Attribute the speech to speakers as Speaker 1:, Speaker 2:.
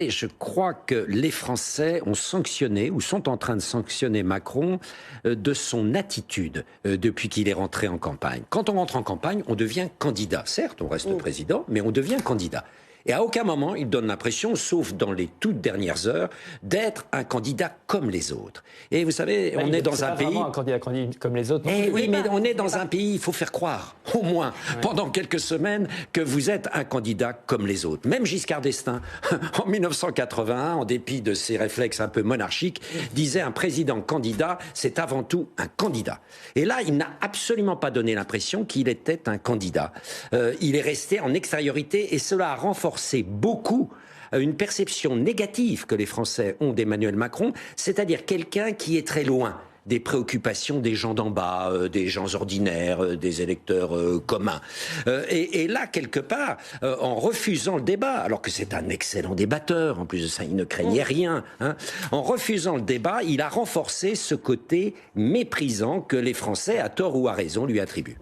Speaker 1: Et je crois que les Français ont sanctionné ou sont en train de sanctionner Macron de son attitude depuis qu'il est rentré en campagne. Quand on rentre en campagne, on devient candidat. Certes, on reste président, mais on devient candidat. Et à aucun moment, il donne l'impression, sauf dans les toutes dernières heures, d'être un candidat comme les autres. Et vous savez, on est dans un pays...
Speaker 2: un candidat comme les autres.
Speaker 1: Eh oui, mais on est dans un pays, il faut faire croire, au moins, pendant quelques semaines, que vous êtes un candidat comme les autres. Même Giscard d'Estaing, en 1981, en dépit de ses réflexes un peu monarchiques, disait un président candidat, c'est avant tout un candidat. Et là, il n'a absolument pas donné l'impression qu'il était un candidat. Il est resté en extériorité et cela a renforcé beaucoup une perception négative que les Français ont d'Emmanuel Macron, c'est-à-dire quelqu'un qui est très loin des préoccupations des gens d'en bas, des gens ordinaires, des électeurs communs. Et là, quelque part, en refusant le débat, alors que c'est un excellent débatteur, en plus de ça, il ne craignait rien, hein, en refusant le débat, il a renforcé ce côté méprisant que les Français, à tort ou à raison, lui attribuent.